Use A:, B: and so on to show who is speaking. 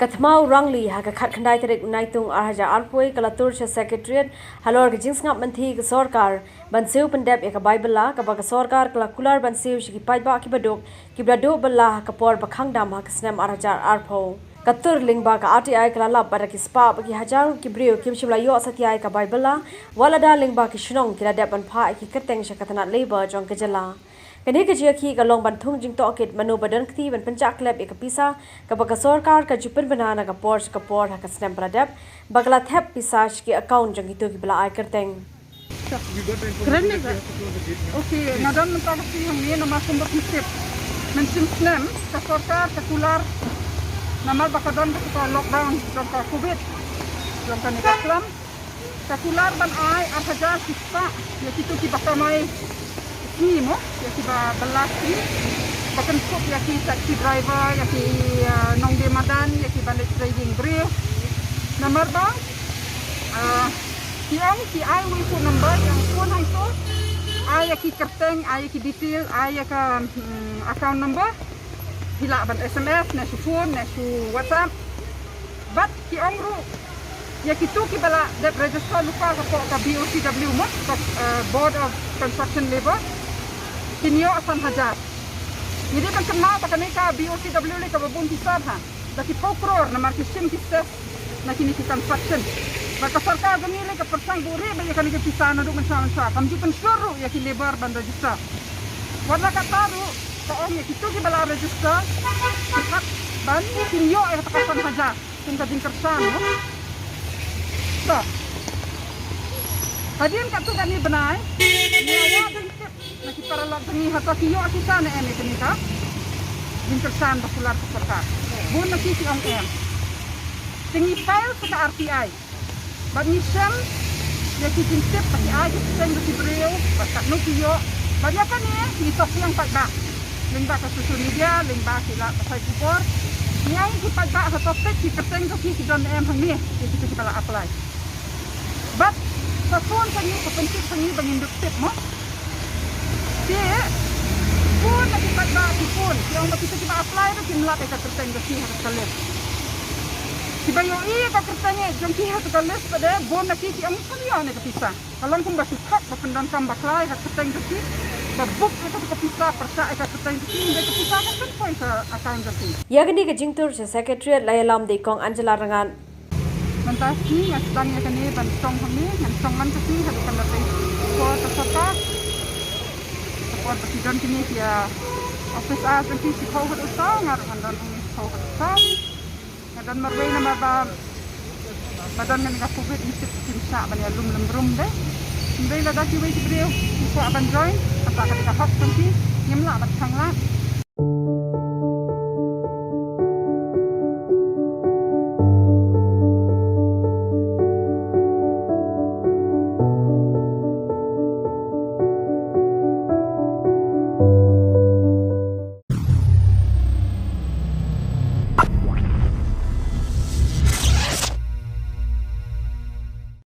A: Kathmau Rangli ha ka khat khandai tarik naitung arhaja arpoi kalatur cha secretariat halor ka jingsngap manthi ka sarkar bansiu pendep ya ka baibala ka ba ka sarkar kala kular bansiu shi ki paiba ki badok ki blado bala ka por bakhang dam ha ka snem arhaja arpo katur lingba ka RTI kala lab pada ki spa ki hajar ki brio ki shibla yo satyai ka baibala walada lingba ki shnong ki dap ban pha ki keteng sha katanat labor jong ka jala kini kerja ki kalong bantung jing tokit manu badan kti ban pencak lab ek pisa ka baka sarkar ka jupen banana ka por ha ka snem pradap bagla thep pisa ki account jang itu ki bala ai kerteng
B: keren ni okey nadan mentak si yang ni nama sumber hisap mensim snem ka sarkar ka kular nama bakadan ka lockdown jang ka covid jang ka nikaslam ka kular ban ai arhaja sista ya kitu ki bakamai ni mo ya ki balasi bahkan kop ya ki taxi driver ya ki nong de madan ya ki balik trading brio nomor bang ki ai wi phone number yang phone hai so ai ya ki kerteng ai ki detail ai ya ka account number hila ban SMS na su phone na su WhatsApp bat ki ongru ya ki tu ki bala that register lupa ka BOCW mo Board of Construction Labor kinyo asan hajar jadi kan kenal pakai ka BOCW le ka babun hisab ha daki pokror na markisim kisses na kini construction baka sarkar gani le ka persang buri ba ya kan ke pisana do mensa kamju pensuru ya ki labor ban register wala ka taru ka on ya kitu ki bala register hak ban kinyo ay takasan hajar tung ka din kersan no so hadian ka tu gani benai nyawa din naki para lag ni hata kiyo kita na ene kenika dintersan bakular ke sarkar bun naki si ong em tingi file sa RTI bag ni sem ya ki tinsip pati ay ki send si breo basta no kiyo bagya ka ni tok yang pagba lingba ka social media lingba sila pasay kupor yang ki pagba sa topik ki perteng ko ki don em hang ni ki kita apply but sa phone sa ni kapentik sa ni bangindot tip mo dia pun nak kita pun yang kita apply tu kimla kita terteng ke sih harus kalian tiba yo ka kertanya jom ki harus kalian pada bon nak ki am kalian ke pisah kalau pun basu kap pendan kam baklai harus terteng ke sih babuk itu ke pisah persa ka terteng ke sih ke pisah kan poin ke account ke sih
A: ya gini ke jingtur secretariat layalam de kong Angela Rangan
B: mentasi yang sedang ya kini bantong kami yang songan ke sih harus kalian ko terserta Buat presiden kini dia office agency si kau harus tahu ngaruh dan kau harus tahu dan merway nama badan yang covid mesti kimsa banyak lum deh mbak lada kiwai beliau kau akan join apa ketika hot nanti nyemla bat sangla